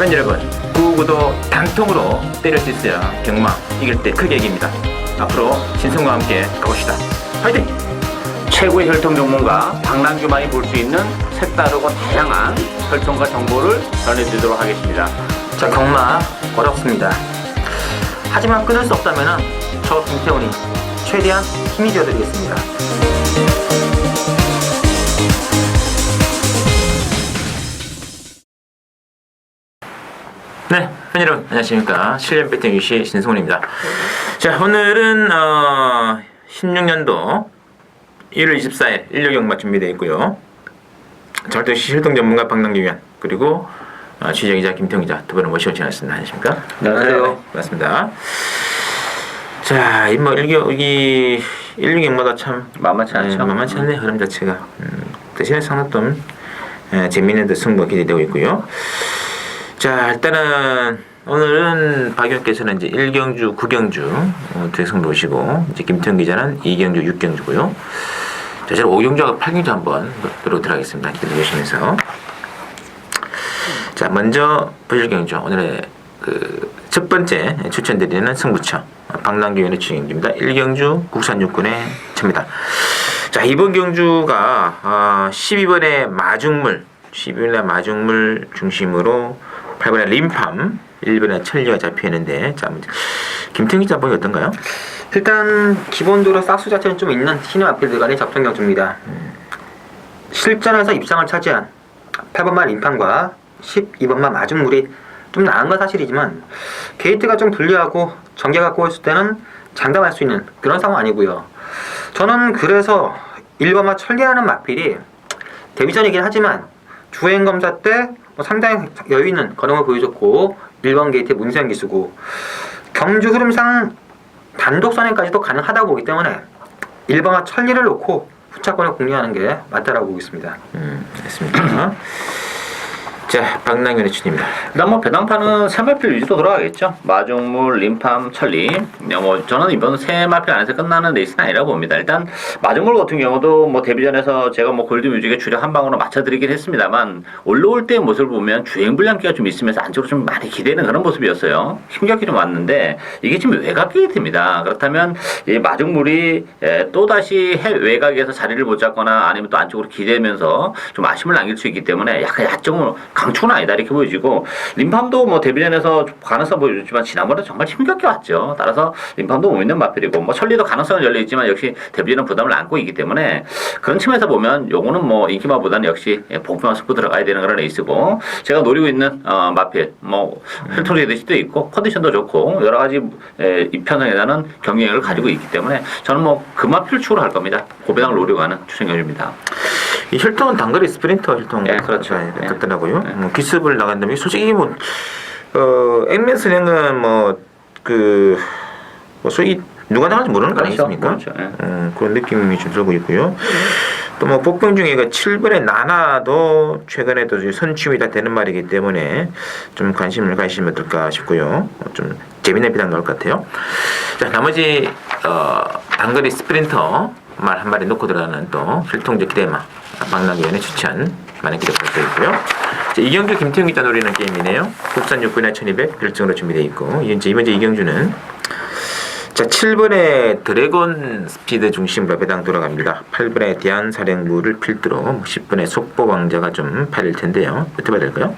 팬 여러분, 9구도 단통으로 때릴 수 있어야 경마 이길 때 크게 이깁니다. 앞으로 신성과 함께 가봅시다. 화이팅! 최고의 혈통 전문가 박남규만이 볼 수 있는 색다르고 다양한 혈통과 정보를 전해드리도록 하겠습니다. 자, 경마 어렵습니다. 하지만 끊을 수 없다면 저 김태훈이 최대한 힘이 되어드리겠습니다. 네, 팬 여러분 안녕하십니까. 7년 배팅 유시 신성훈입니다. 자, 오늘은 16년도 1월 24일 일요경마 준비되어 있고요. 절대 혈통 전문가 박남규 위원 그리고 취재기자 김태훈 기자 두 분을 모시고 지냈습니다. 안녕하십니까? 안녕하세요. 네, 반갑습니다. 자, 여기 일류경마다 참 만만치 않죠? 만만치 않네 흐름 자체가. 대신에 상당히 좀 재미있는 승부가 기대되고 있고요. 자, 일단은 오늘은 박 의원께서는 이제 1경주, 9경주 두 승부 보시고 이제 김태훈 기자는 2경주, 6경주고요. 자, 저는 5경주하고 8경주 한번 들어가겠습니다. 기대해 주시면서. 자, 먼저 부실경주 오늘의 첫 번째 추천드리는 승부처 박남규 의원의 추천경주입니다. 1경주 국산 육군의 처입니다. 자, 이번 경주가 12번의 마중물 중심으로 8번의 림팜, 1번의 천리가 잡혀있는데, 자, 김태훈 기자 보기 어떤가요? 일단 기본적으로 싹수 자체는 좀 있는 신의 앞필드 간의 접전 경주입니다. 실전에서 입상을 차지한 8번만 림판과 12번만 마중물이 좀 나은 건 사실이지만 게이트가 좀 불리하고 전개가 꼬였을 때는 장담할 수 있는 그런 상황 아니고요. 저는 그래서 1번만 천리하는 마필이 데뷔전이긴 하지만 주행검사 때 상당히 여유있는 거동을 보여줬고 1번 게이트의 문세영 기수고 경주 흐름상 단독 선행까지도 가능하다고 보기 때문에 1번과 천리를 놓고 후차권을 공략하는 게 맞다라고 보겠습니다. 알겠습니다. 자, 박남규의 추천입니다. 일단 뭐 배당판은 세 마필 위주로 돌아가겠죠. 마중물, 림팜, 천리. 저는 이번 세 마필 안에서 끝나는 레이스는 아니라고 봅니다. 일단 마중물 같은 경우도 뭐 데뷔전에서 제가 뭐 골드뮤직에 주력 한 방으로 맞춰드리긴 했습니다만 올라올 때의 모습을 보면 주행 불량기가 좀 있으면서 안쪽으로 좀 많이 기대는 그런 모습이었어요. 힘겹게 좀 왔는데 이게 지금 외곽 게이트입니다. 그렇다면 이 마중물이 또 다시 외곽에서 자리를 못 잡거나 아니면 또 안쪽으로 기대면서 좀 아쉬움을 남길 수 있기 때문에 약간 야점으로 강추는 아니다 이렇게 보여지고 림팜도 뭐 데뷔전에서 가능성 보여줬지만 지난번에 정말 힘겹게 왔죠. 따라서 림팜도 못 있는 마필이고 뭐 천리도 가능성은 열려있지만 역시 데뷔전은 부담을 안고 있기 때문에 그런 측면에서 보면 요거는 뭐 인기마보다는 역시 복부만 승부 들어가야 되는 그런 레이스고 제가 노리고 있는 마필 뭐 혈통제듯이도 있고 컨디션도 좋고 여러 가지 이편성에 대한 경쟁력을 가지고 있기 때문에 저는 뭐 그 마필 축으로 할 겁니다. 고배당을 노리고 하는 추천경주입니다. 이 혈통은 단거리 스프린터 혈통 그렇죠. 같더라고요. 기습을 나간다면 솔직히 액면 선행은 소위 누가 나갈지 모르는 거 아니겠습니까? 그렇죠. 그런 느낌이 좀 들고 있고요. 또 뭐 복병 중에 7번의 나나도 최근에도 선취입니다 되는 말이기 때문에 좀 관심을 가시면 어떨까 싶고요. 좀 재미난 비단 나올 것 같아요. 자, 나머지 단거리 스프린터 말 한 마리 놓고 들어가는 또 혈통적 기대마 박남규 의원의 추천 많은 기대 부탁드리고요. 자, 이경주 김태훈 기자 노리는 게임이네요. 국산 육군의 1200 결정으로 준비되어 있고 이번 이경주는 자, 7번의 드래곤 스피드 중심으로 배당 돌아갑니다. 8번의 대한사령부를 필두로 10번의 속보왕자가 좀 팔릴 텐데요. 어떻게 봐야 될까요?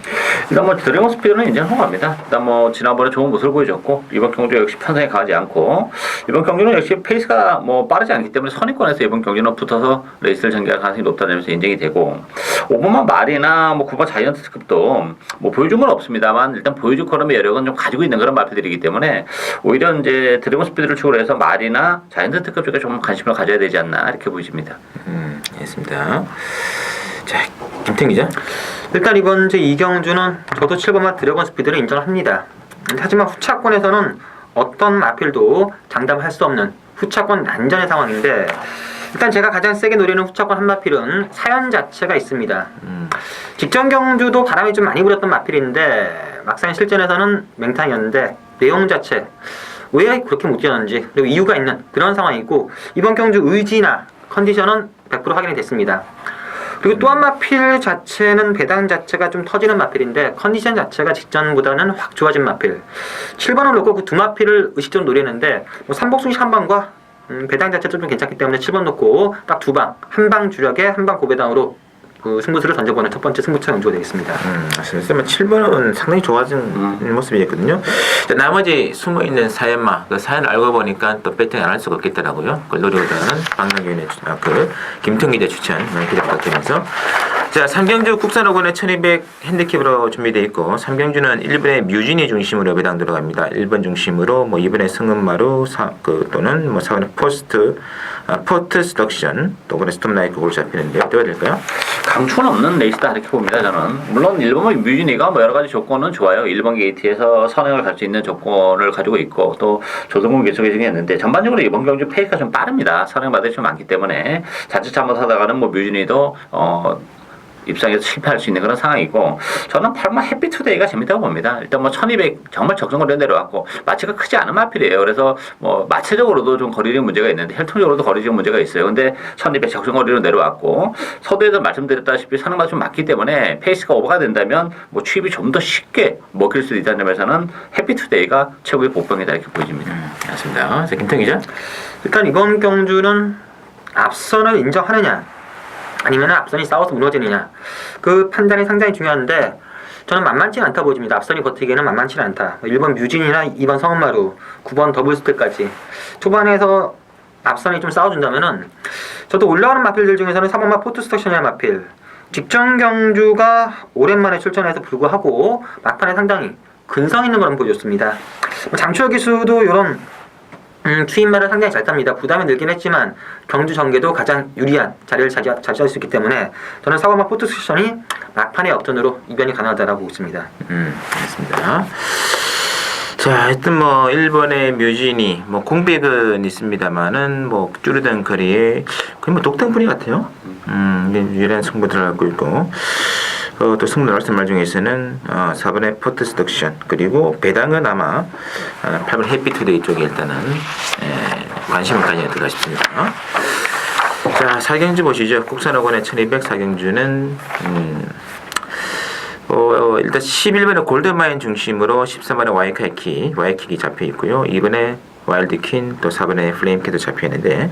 일단 뭐 드래곤 스피드는 이제 허가합니다. 일단 뭐 지난번에 좋은 모습을 보여줬고 이번 경주 역시 편성에 가지 않고 이번 경주는 역시 페이스가 뭐 빠르지 않기 때문에 선입권에서 이번 경주는 붙어서 레이스를 전개할 가능성이 높다는 점에서 인정이 되고 5번만 말이나 뭐 9번 자이언트급도 뭐 보여준 건 없습니다만 일단 보여줄 걸음의 여력은 좀 가지고 있는 그런 마필들이기 때문에 오히려 이제 드래곤 스피드를 축으로 해서 말이나 자이언트급 쪽에 좀 관심을 가져야 되지 않나 이렇게 보여집니다. 알겠습니다. 자, 김태훈 기자. 일단 이번 이경주는 저도 7번만 드래곤 스피드를 인정합니다. 하지만 후차권에서는 어떤 마필도 장담할 수 없는 후차권 난전의 상황인데 일단 제가 가장 세게 노리는 후차권 한 마필은 사연 자체가 있습니다. 직전 경주도 바람이 좀 많이 불었던 마필인데 막상 실전에서는 맹탕이었는데 내용 자체 왜 그렇게 못 뛰었는지 그리고 이유가 있는 그런 상황이고 이번 경주 의지나 컨디션은 100% 확인이 됐습니다. 그리고 또 한 마필 자체는 배당 자체가 좀 터지는 마필인데 컨디션 자체가 직전보다는 확 좋아진 마필. 7번을 놓고 그 두 마필을 의식적으로 노리는데 뭐 삼복승식 한 방과 배당 자체도 좀 괜찮기 때문에 7번 놓고 딱 두 방, 한 방 주력에 한 방 고배당으로 그 승부수를 던져보는 첫 번째 승부처 연주가 되겠습니다. 맞습니다. 7번은 상당히 좋아진 모습이었거든요. 자, 나머지 숨어있는 사연마, 그 사연을 알고 보니까 또 배팅 안 할 수가 없겠더라고요. 그걸 노리보다는 방랑위원회 김통 기자 추천 기대 부탁드리면서 자, 삼경주 국산오건의 1200 핸디캡으로 준비되어 있고 삼경주는 1번에 뮤진이 중심으로 배당 들어갑니다. 1번 중심으로 뭐 2번에 승은마루 또는 뭐 4번에 포트 스덕션 또 그래 스톱나이크 골 잡히는데 어떻게 될까요? 강추는 없는 레이스다 이렇게 봅니다. 저는 물론 1번 뮤지니가 뭐 여러 가지 조건은 좋아요. 1번 게이트에서 선행을 갈 수 있는 조건을 가지고 있고 또 조성군 개척이 있는데 전반적으로 이번 경주 페이스가 좀 빠릅니다. 선행 받을 좀 많기 때문에 자칫 잘못하다가는 뭐 뮤지니도 입상에서 실패할 수 있는 그런 상황이고 저는 8번 해피투데이가 재밌다고 봅니다. 일단 뭐 1200 정말 적정거리로 내려왔고 마치가 크지 않은 마필이에요. 그래서 뭐 마체적으로도 좀 거리적 문제가 있는데 혈통적으로도 거리적 문제가 있어요. 근데 1200 적정거리로 내려왔고 서두에도 말씀드렸다시피 상황마다 좀 맞기 때문에 페이스가 오버가 된다면 뭐 취입이 좀 더 쉽게 먹힐 수 있다는 점에서는 해피투데이가 최고의 복병이다 이렇게 보여집니다. 맞습니다. 자, 김통 기자. 일단 이번 경주는 앞선을 인정하느냐 아니면 앞선이 싸워서 무너지느냐 그 판단이 상당히 중요한데 저는 만만치 않다 보여집니다. 앞선이 버티기에는 만만치 않다. 1번 뮤진이나 2번 성은마루 9번 더블스트까지 초반에서 앞선이 좀 싸워준다면은 저도 올라가는 마필들 중에서는 3번마 포트스토션이나 마필 직전 경주가 오랜만에 출전해서 불구하고 막판에 상당히 근성 있는 그런 보여줬습니다. 장추혁 기수도 이런 투입말을 상당히 잘 탑니다. 부담이 늘긴 했지만 경주 전개도 가장 유리한 자리를 차지할 수 있기 때문에 저는 4번마 포트스토션이 막판의 역전으로 이변이 가능하다고 보고 있습니다. 알겠습니다. 자, 하여튼 뭐 1번의 뮤진이 뭐 공백은 있습니다만은 뭐 줄어든 거리에 거의 뭐 독등분위 같아요. 유리한 승부 들어가고 있고 또 승부 나왔을 말 중에서는 4번의 포트 스덕션 그리고 배당은 아마 8번 해피투데이 쪽에 일단은 관심을 가져야 될까 싶습니다. 자, 사경주 보시죠. 국산오건의 1200 사경주는 일단 11번에 골드마인 중심으로 13번에 와이킥이 잡혀 있고요. 2번에 와일드퀸 또 4번에 플레임캐도 잡혀 있는데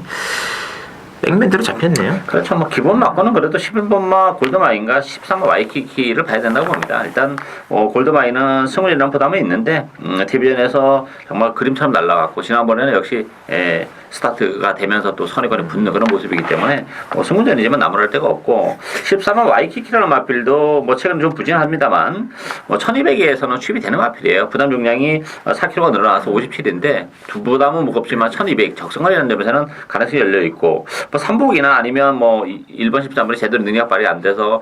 백맨대로 잡혔네요. 그렇죠. 뭐 기본 막고는 그래도 11번마 골드마인과 13번 와이키키를 봐야 된다고 봅니다. 일단 골드마인은 승률이라는 부담은 있는데 데뷔전에서 정말 그림처럼 날아갔고 지난번에는 역시 스타트가 되면서 또 선의권에 붙는 그런 모습이기 때문에 승부전이지만 나무랄 데가 없고 13번 와이키키라는 마필도 뭐 최근 좀 부진합니다만 1200에서는 취입이 되는 마필이에요. 부담 중량이 4kg가 늘어나서 57인데 부담은 무겁지만 1200 적성관리라는 점에서는 가능성이 열려 있고 뭐 삼복이나 아니면 뭐 1번 13번이 제대로 능력 발휘 안 돼서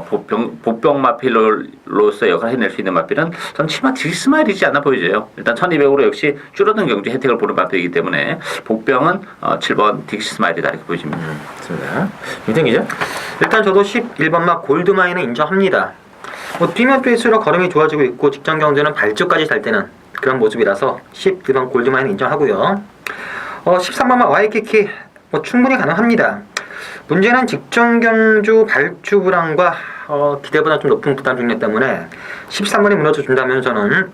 복병 마필로서 역할을 해낼 수 있는 마필은 전 치마 딜스마일이지 않나 보여져요. 일단 1200으로 역시 줄어든 경주 혜택을 보는 마필이기 때문에 복병은 7번 딕스마일이다 이렇게 보여집니다. 맞습니다. 김태기죠? 일단 저도 11번마 골드마인을 인정합니다. 뛰면 페이스로 걸음이 좋아지고 있고 직전 경주는 발주까지 잘 때는 그런 모습이라서 11번 골드마인을 인정하고요. 13번마 와이키키 충분히 가능합니다. 문제는 직전 경주 발주 불안과 기대보다 좀 높은 부담 중량 때문에 13번이 무너져 준다면 저는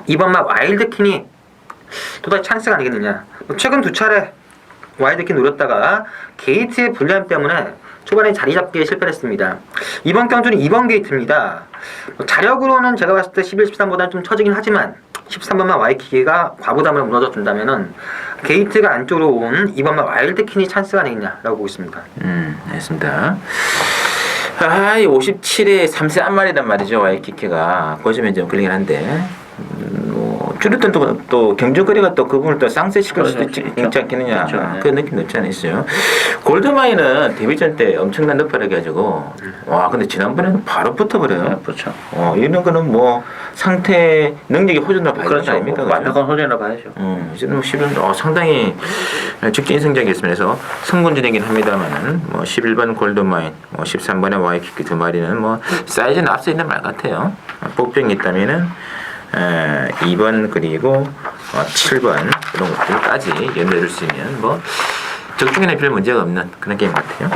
2번마 와일드킨이 또다시 찬스가 아니겠느냐. 최근 두 차례 와일드킨 노렸다가 게이트의 불리함 때문에 초반에 자리 잡기에 실패했습니다. 이번 경주는 2번 게이트입니다. 자력으로는 제가 봤을 때 11, 13보다는 좀 처지긴 하지만 13번마 와이키키가 과부담을 무너져 준다면은 게이트가 안쪽으로 온 2번마 와일드킨이 찬스가 아니겠냐라고 보고 있습니다. 알겠습니다. 이 57에 3세 한 마리란 말이죠. 와이키키가 그 점에 좀 걸리긴 한데 줄였던 또 경주거리가 또 그 부분을 또 쌍세시킬 수도 있지 않겠느냐. 그 느낌도 없지 않아 있어요. 골드마인은 데뷔전 때 엄청난 늪을 해가지고 와 근데 지난번에는 바로 붙어버려요. 그렇죠. 이런 거는 뭐 상태 능력이 호전으로 봐야 되는 거 아닙니까? 완벽한 호전이라 봐야죠. 지금 11번 상당히 직전 인상적이었습니다. 그래서 승군전이긴 합니다만은 11번 골드마인, 13번의 와이키키 두 마리는 사이즈는 앞서 있는 말 같아요. 복병이 있다면은 2번 그리고 7번 이런 것들까지 연결될 수 있는 적중에는 별 문제가 없는 그런 게임 같아요.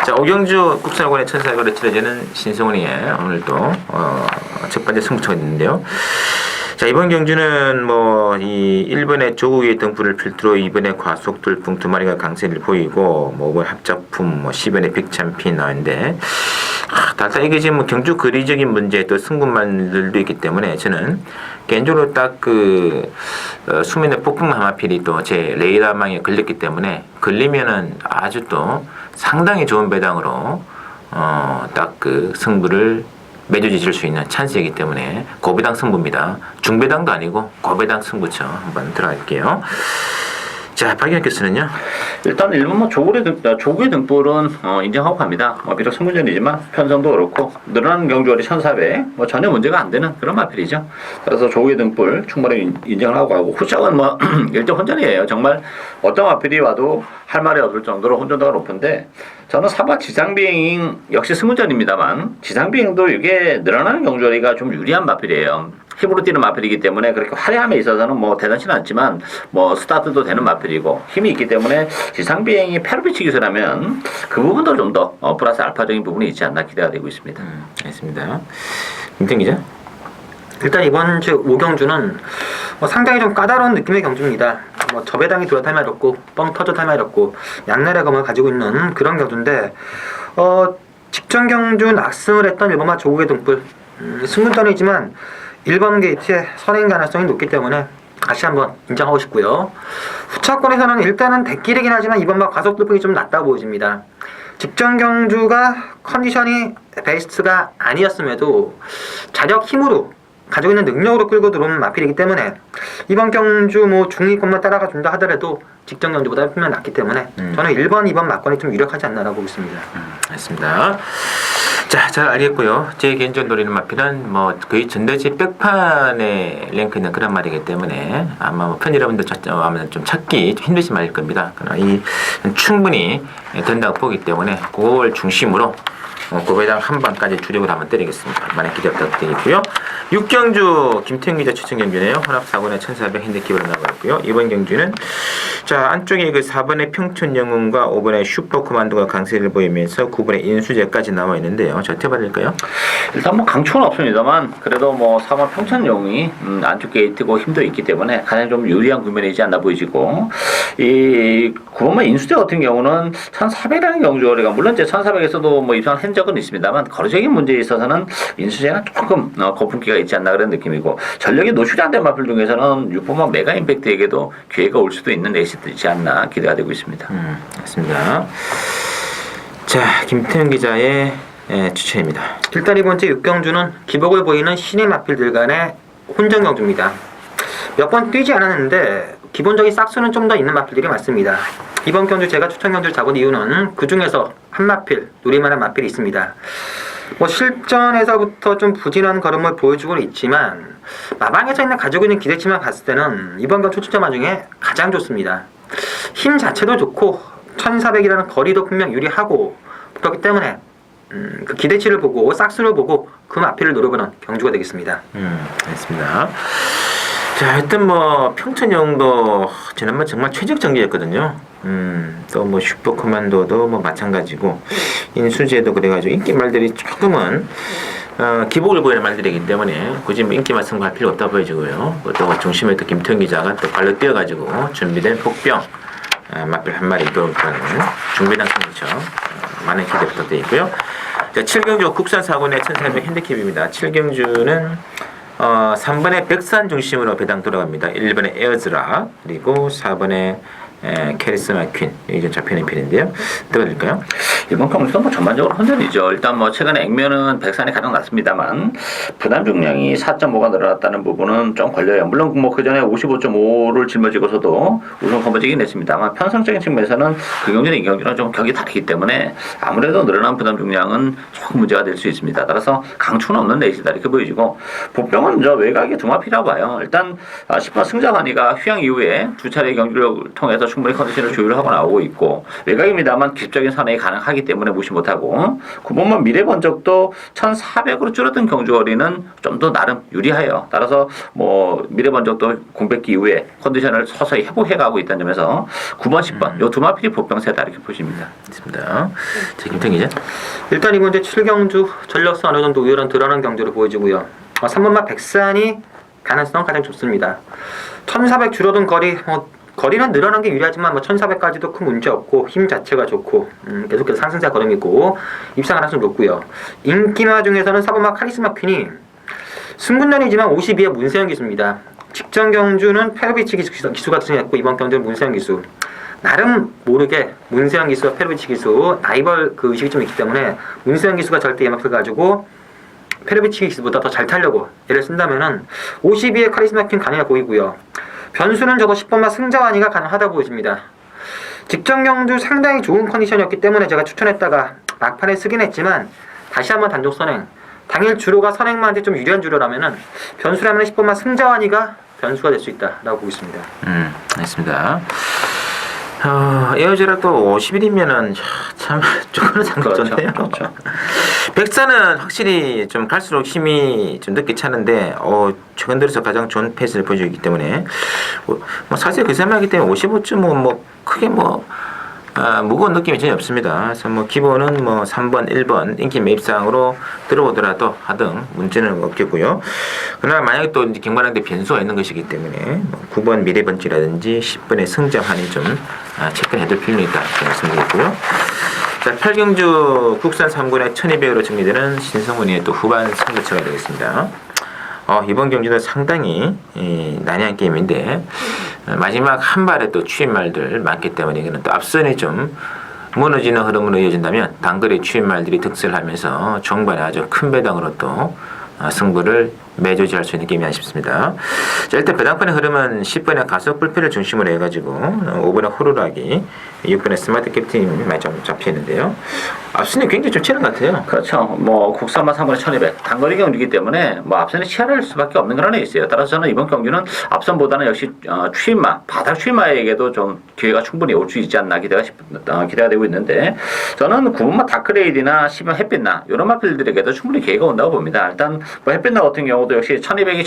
자, 오경주 국산학원의 천사고를 치러지는 신성훈이의 오늘 또 첫 번째 승부처가 있는데요. 자, 이번 경주는 이 1번의 조국의 등불을 필두로 2번의 과속돌풍 두 마리가 강세를 보이고 5번 합작품 10번의 빅챔피언 나왔는데 다다 이게 지금 경주 거리적인 문제 또 승부만들도 있기 때문에 저는 개인적으로 딱 수면의 폭풍 하마필이 또 제 레이더망에 걸렸기 때문에 걸리면은 아주 또 상당히 좋은 배당으로 딱 승부를 매겨질 수 있는 찬스이기 때문에 고배당 승부입니다. 중배당도 아니고 고배당 승부처 한번 들어갈게요. 자, 박영께서는요? 일단 1번 조국의 등불은 인정하고 갑니다. 비록 승부전이지만 편성도 그렇고 늘어나는 경주거리 1400 전혀 문제가 안 되는 그런 마필이죠. 그래서 조국의 등불 충분히 인정을 하고 가고 후짝은 일대 혼전이에요. 정말 어떤 마필이 와도 할 말이 없을 정도로 혼전도가 높은데 저는 사바 지상비행 역시 승부전입니다만 지상비행도 이게 늘어나는 경주거리가 좀 유리한 마필이에요. 힘으로 뛰는 마필이기 때문에 그렇게 화려함에 있어서는 대단치는 않지만 스타트도 되는 마필이고 힘이 있기 때문에 지상비행이 페르비치 기술하면 그 부분도 좀 더 플러스 알파적인 부분이 있지 않나 기대가 되고 있습니다. 알겠습니다. 김태 기자? 일단 이번 주 5경주는 상당히 좀 까다로운 느낌의 경주입니다. 저배당이 돌아 탈 말이 없고 뻥 터져 탈 말이 없고 양날의 검을 가지고 있는 그런 경주인데 직전 경주 낙승을 했던 1번마 조국의 등불 승부전이지만 1번 게이트의 선행 가능성이 높기 때문에 다시 한번 인정하고 싶고요. 후차권에서는 일단은 대끼리긴 하지만 2번마 과속돌풍이 좀 낮다 보여집니다. 직전 경주가 컨디션이 베스트가 아니었음에도 자력 힘으로 가지고 있는 능력으로 끌고 들어오는 마필이기 때문에 이번 경주 중위권만 따라가 준다 하더라도 직전 경주보다 힘이 낫기 때문에 저는 1번, 2번 막권이 좀 유력하지 않나라고 보고 있습니다. 알겠습니다. 자, 잘 알겠고요. 제 개인적으로 노리는 마필은 거의 전대지 백판에 랭크 있는 그런 말이기 때문에 아마 팬 여러분들 아마 좀 찾기 힘드신 말일 겁니다. 그러나 충분히 된다고 보기 때문에 그걸 중심으로 고배당 한 방까지 주력을 한번 때리겠습니다. 많은 기대 부탁드리고요. 6경주 김태형 기자 추천 경주네요. 혼합 4번의 1400 핸디캡으로 나가고요. 이번 경주는 자, 안쪽에 4번의 평촌 영웅과 5번의 슈퍼 코만도가 강세를 보이면서 9번의 인수제까지 나와 있는데요. 저 어떻게 받을까요? 일단 강초는 없습니다만 그래도 4번 평촌 영웅이 안쪽 게이트고 힘도 있기 때문에 가장 좀 유리한 구면이지 않나 보이지고 이 9번만 인수제 같은 경우는 1400이라는 경주거리가 물론 이제 1400에서도 입상을 한 적은 있습니다만 거리적인 문제에 있어서는 인수제는 조금 거품기가 있지 않나 그런 느낌이고 전력이 노출이 안 된 마필 중에서는 6번만 메가 임팩트에게도 기회가 올 수도 있는 레이스이지 않나 기대가 되고 있습니다. 맞습니다. 자, 김태형 기자의 추천입니다. 일단 이번 주 6경주는 기복을 보이는 신의 마필들 간의 혼전 경주입니다. 몇 번 뛰지 않았는데 기본적인 싹수는 좀 더 있는 마필들이 많습니다. 이번 경주 제가 추천 경주를 잡은 이유는 그 중에서 한 마필, 노릴만한 마필이 있습니다. 실전에서부터 좀 부진한 걸음을 보여주고는 있지만 마방에서 가지고 있는 기대치만 봤을 때는 이번 경주 출전마 중에 가장 좋습니다. 힘 자체도 좋고 1400이라는 거리도 분명 유리하고 그렇기 때문에 그 기대치를 보고 싹수를 보고 그 마필을 노려보는 경주가 되겠습니다. 알겠습니다. 자, 하여튼 평촌영웅도 지난번 정말 최적 정기였거든요. 또 슈퍼 코만도도 마찬가지고 인수제도 그래가지고 인기 말들이 조금은 기복을 보이는 말들이기 때문에 굳이 인기만 승부할 필요 없다 보여지고요. 또 중심에 또 김태형 기자가 또 발로 뛰어가지고 준비된 폭병 마필 한 마리 또 중배당 승부처 많은 기대 부탁드리고요. 자, 7경주 국산 4권의 1400 핸디캡입니다. 7경주는 3번의 백산 중심으로 배당 돌아갑니다. 1번의 에어즈라 그리고 4번의 캐리스마 퀸 이게 좀 잡혀있는 편인데요. 들어드릴까요? 이번 경주도 전반적으로 혼전이죠. 일단 최근에 액면은 백산이 가장 낮습니다만 부담 중량이 4.5가 늘어났다는 부분은 좀 걸려요. 물론 그 전에 55.5를 짊어지고서도 우승 컴버지긴 했습니다만 편성적인 측면에서는 그 경주는 이 경주는 좀 격이 다르기 때문에 아무래도 늘어난 부담 중량은 조금 문제가 될 수 있습니다. 따라서 강추는 없는 레이스다 이렇게 보여지고 보병은 외곽에 두 마피라고 봐요. 일단 10번 승자관이가 휴양 이후에 두 차례 경주를 통해서 충분히 컨디션을 조율하고 나오고 있고 외곽입니다만 기습적인 선행이 가능하기 때문에 무시 못하고 9번만 미래번적도 1400으로 줄어든 경주거리는 좀 더 나름 유리해요. 따라서 뭐 미래번적도 공백기 이후에 컨디션을 서서히 회복해가고 있다는 점에서 9번, 10번 요 두 마필이 보병세다 이렇게 보십니다. 있습니다. 자, 김태기 기자. 일단 이번 이제 7경주 전력성 어느 정도 우열한 드러난 경주로 보여지고요. 3번마 백산이 가능성은 가장 좋습니다. 1400 줄어든 거리, 거리는 늘어난 게 유리하지만 1400까지도 큰 문제 없고 힘 자체가 좋고 계속해서 상승세 걸음이고 입상 가능성 높고요. 인기마 중에서는 4번마 카리스마 퀸이 승분전이지만 52의 문세영 기수입니다. 직전 경주는 페르비치 기수가 승리했고 이번 경주는 문세영 기수. 나름 모르게 문세영 기수와 페르비치 기수 라이벌 그 의식이 좀 있기 때문에 문세영 기수가 절대 예막을 가지고 페르비치 기수보다 더 잘 타려고 얘를 쓴다면은 52의 카리스마 퀸 가능해 보이고요. 변수는 저도 10번마 승자완이가 가능하다 보여집니다. 직전 경주 상당히 좋은 컨디션이었기 때문에 제가 추천했다가 막판에 쓰긴 했지만 다시 한번 단독 선행 당일 주로가 선행마한테 좀 유리한 주로라면은 변수라면 10번마 승자완이가 변수가 될 수 있다라고 보고 있습니다. 알겠습니다. 에어제라 또 50일이면은 참 조금은 상관없네요. 그렇죠. 백사는 확실히 좀 갈수록 힘이 좀 늦게 차는데 최근 들어서 가장 좋은 페이스를 보여주고 있기 때문에 뭐 사실 그 생각이기 때문에 55.5 뭐 크게 무거운 느낌이 전혀 없습니다. 그래서 기본은 3번, 1번 인기 매입상으로 들어오더라도 하등 문제는 없겠고요. 그러나 만약에 또 이제 경관한데 변수가 있는 것이기 때문에 9번 미래번지라든지 10번의 승자환이 좀 체크해둘 필요는 있다 이렇게 말씀드리고요. 자, 8경주 국산 3군의 1200으로 정리되는 신성훈이의 또 후반 승부처가 되겠습니다. 이번 경기도 상당히 난해한 게임인데 마지막 한 발에 또 추임말들 많기 때문에 이거는 또 앞선이 좀 무너지는 흐름으로 이어진다면 단거리 추임말들이 득세를 하면서 종반에 아주 큰 배당으로 또 승부를 매조지할 수 있는 게임이 아쉽습니다. 자, 일단 배당판의 흐름은 10번의 가속 불패를 중심으로 해가지고 5번의 호루라기, 6번의 스마트 캡틴이 많이 좀 잡혀있는데요. 앞선이 굉장히 좀 치는 것 같아요. 그렇죠. 국산만 3번에 1200 단거리 경기이기 때문에 앞선이 치열할 수밖에 없는 그런 애 있어요. 따라서 저는 이번 경기는 앞선보다는 역시 추임마, 바닥 추임마에게도 좀 기회가 충분히 올 수 있지 않나 기대가 되고 있는데 저는 9번마 다크레이드나 10번 햇빛나 이런 마필들에게도 충분히 기회가 온다고 봅니다. 일단 햇빛나 같은 경우도 역시 1200이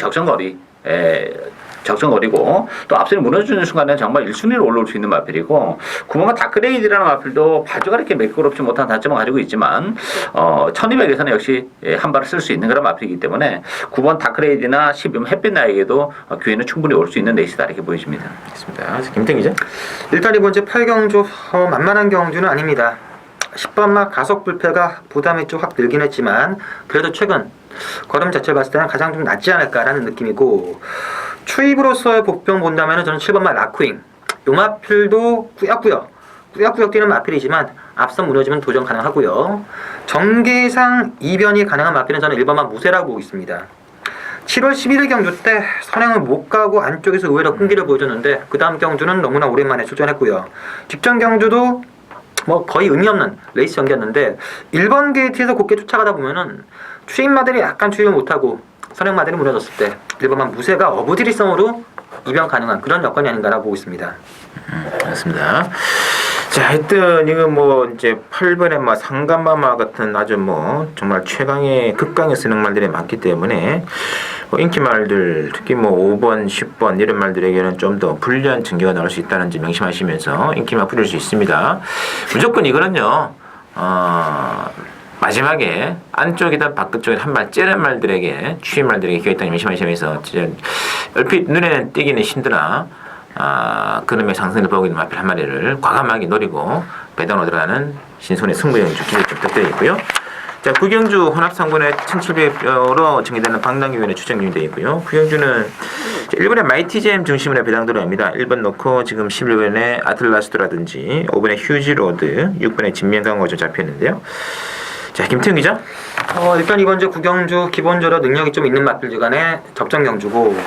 적정거리고 또 앞선이 무너지는 순간에는 정말 1순위로 올라올 수 있는 마필이고 9번마 다크레이드라는 마필도 발주가 이렇게 매끄럽지 못한 단점을 가지고 있지만 1200에서는 역시 한 발을 쓸 수 있는 그런 마필이기 때문에 9번 다크레이드나 10번 햇빛나에게도 기회는 충분히 올 수 있는 레이스다 이렇게 보여집니다. 알겠습니다. 김태기 기자. 일단 이번 주 8경주 만만한 경주는 아닙니다. 10번마 가속 불패가 부담이 좀 확 늘긴 했지만 그래도 최근 걸음 자체를 봤을 때는 가장 좀 낫지 않을까라는 느낌이고 추입으로서의 복병 본다면 저는 7번마 라쿠잉 요 마필도 꾸역꾸역 뛰는 마필이지만 앞선 무너지면 도전 가능하고요. 전개상 이변이 가능한 마필은 저는 1번마 무쇠라고 보고 있습니다. 7월 11일 경주 때 선행을 못 가고 안쪽에서 의외로 끈기를 보여줬는데 그 다음 경주는 너무나 오랜만에 출전했고요. 직전 경주도 거의 의미 없는 레이스 경기였는데 1번 게이트에서 곱게 쫓아가다 보면은 추임마들이 약간 추임을 못하고 선행마들이 무너졌을 때 1번만 무쇠가 어부지리성으로 이변 가능한 그런 여건이 아닌가라고 보고 있습니다. 그렇습니다. 자, 하여튼 이거 이제 8번의 상간마마 같은 아주 정말 최강의 극강의 선행말들이 많기 때문에 인기말들 특히 5번, 10번 이런 말들에게는 좀 더 불리한 전개가 나올 수 있다는 점 명심하시면서 인기만 부릴 수 있습니다. 무조건 이거는요. 마지막에 안쪽이든 바깥쪽에 한 발 째는 말들에게 추임 말들에게 기회 있다는 명심하시면서 얼핏 눈에는 띄기는 힘드나 그놈의 상승을 보고 있는 마필 한 마리를 과감하게 노리고 배당으로 들어가는 신손의 승부경주 기대 좀 부탁드리고요. 자, 구경주 혼합상군의 1700으로 정의되는 방랑기위원회 추정 중되어 있고요. 구경주는 1번의 마이티잼 중심으로 배당 들어갑니다. 1번 놓고 지금 11번의 아틀라스도라든지 5번의 휴지로드, 6번의 진명강호가 좀 잡혀있는데요. 자, 김태형 기자. 일단 이번 주 구경주 기본적으로 능력이 좀 있는 마필들 간의 접전 경주고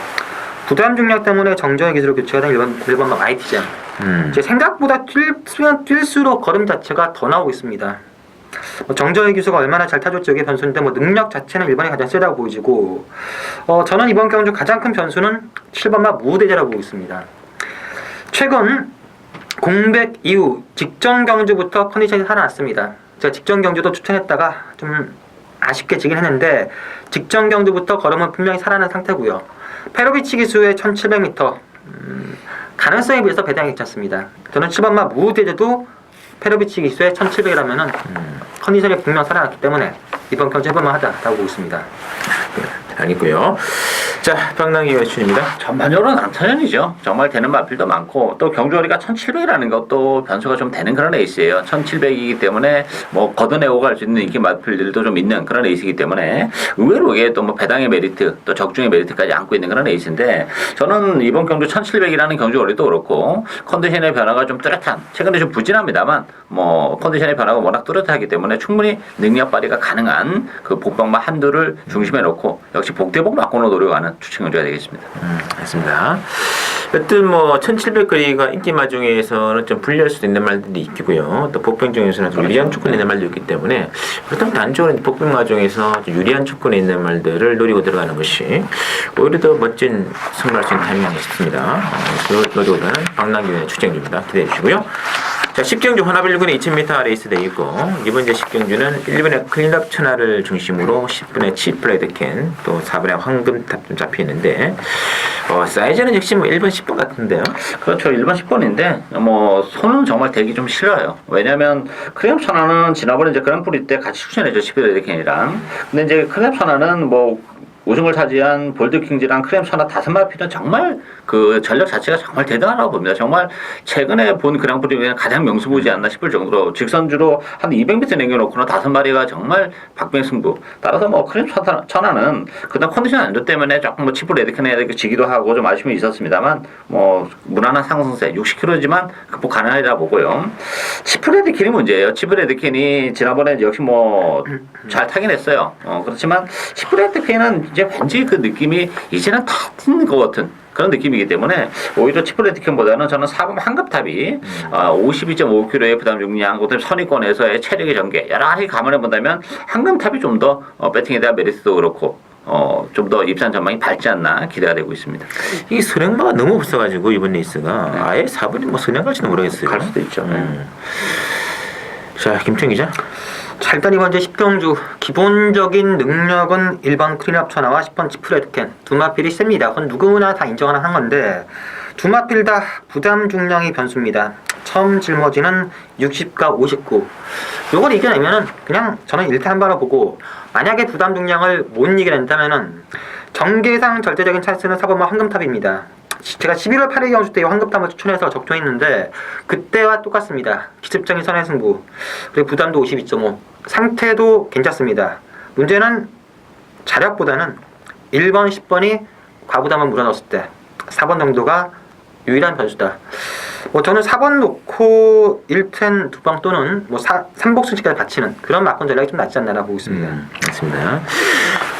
부담 중력 때문에 정저의 기술을 교체가 된 1번마 마이티잼. 제 생각보다 뛸수록 걸음 자체가 더 나오고 있습니다. 정저의 기수가 얼마나 잘 타줄지 이게 변수인데 능력 자체는 1번이 가장 세다고 보이지고 저는 이번 경주 가장 큰 변수는 7번마 무대제라고 보고 있습니다. 최근 공백 이후 직전 경주부터 컨디션이 살아났습니다. 제가 직전 경주도 추천했다가 좀 아쉽게 지긴 했는데 직전 경주부터 걸음은 분명히 살아난 상태고요. 페로비치 기수의 1700m 가능성에 비해서 배당이 괜찮습니다. 저는 7번마 무우대제도 페로비치 기수의 1700이라면은 컨디션이 분명 살아났기 때문에 이번 경주 해볼만 하다라고 보고 있습니다. 알겠고요. 자, 박남기 위원입니다. 전반적으로 난타전이죠. 정말 되는 마필도 많고 또 경주거리가 1700이라는 것도 변수가 좀 되는 그런 레이스예요. 1700이기 때문에 뭐 걷어내고 갈 수 있는 인기 마필들도 좀 있는 그런 레이스이기 때문에 의외로 이게 또 뭐 배당의 메리트 또 적중의 메리트까지 안고 있는 그런 레이스인데 저는 이번 경주 1700이라는 경주거리도 그렇고 컨디션의 변화가 좀 뚜렷한 최근에 좀 부진합니다만 뭐 컨디션의 변화가 워낙 뚜렷하기 때문에 충분히 능력 발휘가 가능한 그 복병마 한두를 중심에 놓고 역시 복대복 맞고는 노력하는 추천 경주가 되겠습니다. 알겠습니다. 여튼 뭐 1700거리가 인기마 중에서는 좀 불리할 수도 있는 말들이 있고요. 또 복병 중에서는 좀 유리한 조건에 있는 말도 있기 때문에 그렇다면 단적으로 복병마 중에서 좀 유리한 조건에 있는 말들을 노리고 들어가는 것이 오히려 더 멋진 승리할 수 있는 타이밍이 있습니다. 노리고 들어가는 박남기 위원의 추천주입니다. 기대해 주시고요. 자, 10경주 혼합1군에 2000m 레이스 되어 있고 이번 제 10경주는 1번에 클린업 천하를 중심으로 10분의 치프레드캔 또 4분의 황금탑 좀 잡혀 있는데 사이즈는 역시 뭐 1번 10번 같은데요. 그렇죠. 1번 10번인데 뭐 손은 정말 대기 좀 싫어요. 왜냐면 크레업 천하는 지난번에 이제 그랑프리 때 같이 출전했죠. 치프레드캔이랑. 근데 이제 크레업 천하는 뭐 우승을 차지한 볼드킹즈랑 크렘 천하 5마리는 정말 그 전력 자체가 정말 대단하다고 봅니다. 정말 최근에 본 그랑프리 중에 가장 명승부지 않나 싶을 정도로 직선주로 한 200m 남겨놓고는 5마리가 정말 박빙승부. 따라서 뭐 크렘 천하는 그다음 컨디션 안 좋기 때문에 조금 뭐 치프 레드캔에 지기도 하고 좀 아쉬움이 있었습니다만 뭐 무난한 상승세 60km지만 극복 가능하리라 보고요. 치프 레드캔이 문제예요. 치프 레드캔이 지난번에 역시 뭐 잘 타긴 했어요. 그렇지만 치프 레드캔은 이제 왠지 그 느낌이 이제는 타는 것 같은 그런 느낌이기 때문에 오히려 치프레티캔보다는 저는 4번 한급탑이 52.5kg의 부담 중량, 그다음에 선위권에서의 체력의 전개 여러 가지 감안해 본다면 한급탑이 좀 더 배팅에 대한 메리트도 그렇고 좀 더 입산 전망이 밝지 않나 기대가 되고 있습니다. 이 선행마가 너무 없어가지고 이번 레이스가 아예 4번이 뭐 선행 갈지는 모르겠어요. 갈 수도 있죠. 자, 김청 기자. 자, 일단 이번 주 10경주 기본적인 능력은 1번 클린업 천하와 10번 치프레드캔 두 마필이 셉니다. 그건 누구나 다 인정하는 한 건데 두 마필 다 부담 중량이 변수입니다. 처음 짊어지는 60과 59 요걸 이겨내면은 그냥 저는 1타 한 바로 보고 만약에 부담 중량을 못 이겨낸다면은 전개상 절대적인 찬스는 4번마 황금탑입니다. 제가 11월 8일 경주 때 황금탑을 추천해서 적중했는데 그때와 똑같습니다. 기습적인 선의 승부 그리고 부담도 52.5 상태도 괜찮습니다. 문제는 자력보다는 1번 10번이 과부담을 물어넣었을 때 4번 정도가 유일한 변수다. 뭐 저는 4번 놓고 1텐 2방 또는 뭐 3복 승치까지 바치는 그런 막권 전략이 좀 낫지 않나 보고 있습니다. 맞습니다.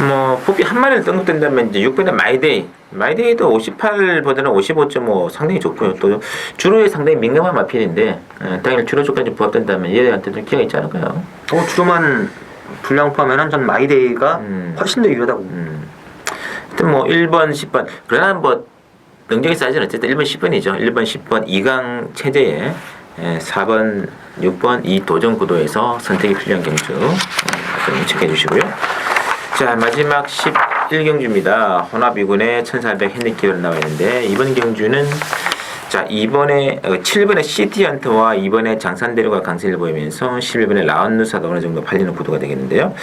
뭐 뽑기 한 마리를 등록된다면 이제 6번의 마이데이도 58보다는 55.5 상당히 좋고요. 또 주로에 상당히 민감한 마필인데 당연히 주로 조건이 부합된다면 얘한테도 기회가 있지 않을까요? 주로만 분량 포함하면 전 마이데이가 훨씬 더 유리하다고. 하여튼 뭐 1번, 10번 그러나 뭐 능력의 사이즈는 어쨌든 1번, 10번이죠. 1번, 10번 2강 체제에 4번, 6번 이 도전 구도에서 선택이 필요한 경주 좀 체크해 주시고요. 자, 마지막 11경주입니다. 혼합 2군에 1400 핸디캡으로 나와 있는데 이번 경주는 자, 7번에 시티헌트와 2번에 장산대로가 강세를 보이면서 11번에 라운누사가 어느 정도 팔리는 구도가 되겠는데요.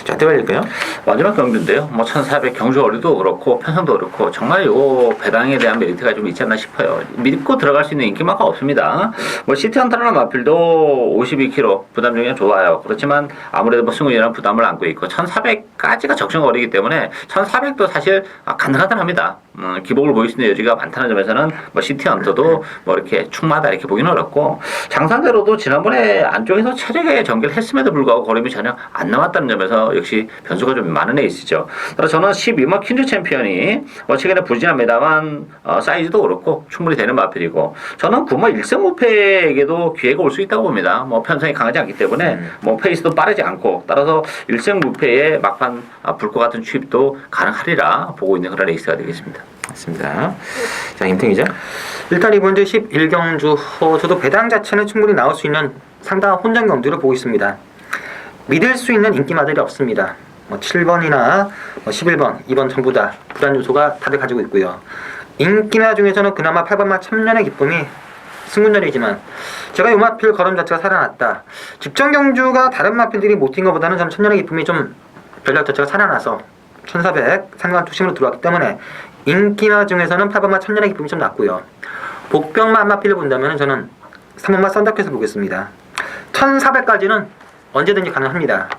자, 어떻게 팔릴까요? 마지막 경주인데요. 뭐 1400 경주거리도 그렇고 편성도 그렇고 정말 요 배당에 대한 메리트가 좀 있지 않나 싶어요. 믿고 들어갈 수 있는 인기만큼 없습니다. 뭐 시티헌터라는 마필도 52kg 부담 중에 좋아요. 그렇지만 아무래도 뭐 승훈이라는 부담을 안고 있고 1400까지가 적정거리이기 때문에 1400도 사실 가능하답니다. 기복을 보일 수 있는 여지가 많다는 점에서는 뭐 시티헌터도 뭐 이렇게 충마다 이렇게 보기는 어렵고 장산대로도 지난번에 안쪽에서 체력의 전개를 했음에도 불구하고 걸음이 전혀 안 남았다는 점에서 역시 변수가 좀 많은 에이스죠. 따라서 저는 12번 퀸즈 챔피언이 최근에 부진합니다만 사이즈도 그렇고 충분히 되는 마필이고 저는 9번 1승 무패에게도 기회가 올 수 있다고 봅니다. 뭐 편성이 강하지 않기 때문에 뭐 페이스도 빠르지 않고 따라서 1승 무패의 막판 불 것 같은 추입도 가능하리라 보고 있는 그런 레이스가 되겠습니다. 맞습니다. 자, 김태 기자. 일단 이번 주 11경주 저도 배당 자체는 충분히 나올 수 있는 상당한 혼전 경주를 보고 있습니다. 믿을 수 있는 인기마들이 없습니다. 7번이나 11번, 2번 전부 다 불안 요소가 다들 가지고 있고요. 인기마 중에서는 그나마 8번마 천년의 기쁨이 승군전이지만 제가 이 마필 걸음 자체가 살아났다. 직전 경주가 다른 마필들이 못 뛴 것보다는 좀 천년의 기쁨이 좀 전략 자체가 살아나서 1400 상관 투심으로 들어왔기 때문에 인기마 중에서는 8번마 천년의 기쁨이 좀 낮고요. 복병마 한 마필을 본다면 저는 3번마 썬더캣을 보겠습니다. 1400까지는 언제든지 가능합니다.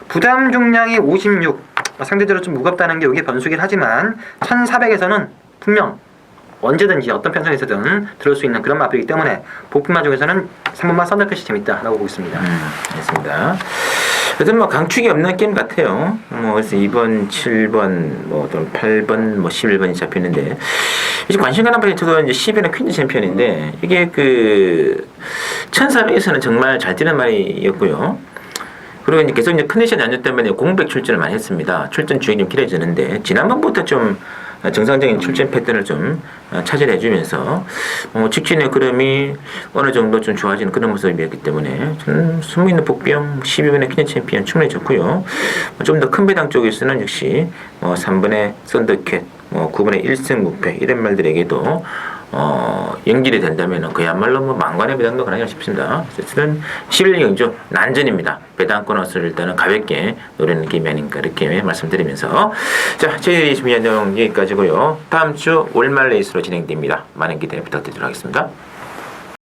부담 중량이 56, 상대적으로 좀 무겁다는 게 이게 변수긴 하지만 1400에서는 분명 언제든지 어떤 편성에서든 들을 수 있는 그런 마필이기 때문에 복병마 중에서는 3번마 썬더캣이 재밌다라고 보고 있습니다. 알겠습니다. 그래서 뭐 강축이 없는 게임 같아요. 그래서 2번, 7번, 또는 8번, 11번이 잡히는데 이제 관심 가는 분이 저도 이제 10에는 퀸즈 챔피언인데 이게 1400에서는 정말 잘 뛰는 말이었고요. 그리고 이제 계속 이제 컨디션 안좋 때문에 공백 출전을 많이 했습니다. 출전 주행이 좀 길어지는데 지난번부터 좀 정상적인 출전 패턴을 좀 차지를 해주면서 직진의 그림이 어느 정도 좀 좋아지는 그런 모습이었기 때문에 저는 숨어있는 복병 12번의 퀸즈 챔피언 충분히 좋고요. 좀 더 큰 배당 쪽에서는 역시 3번의 썬더캣, 9번의 1승 무패 이런 말들에게도 연결이 된다면 그야말로 만관의 배당도 가능하지 싶습니다. 어쨌든 11경주 난전입니다. 배당권 옷을 일단은 가볍게 노리는 게임이 아닌가 이렇게 말씀드리면서 자, 저희 준비한 내용 여기까지고요. 다음 주 월말 레이스로 진행됩니다. 많은 기대 부탁드리도록 하겠습니다.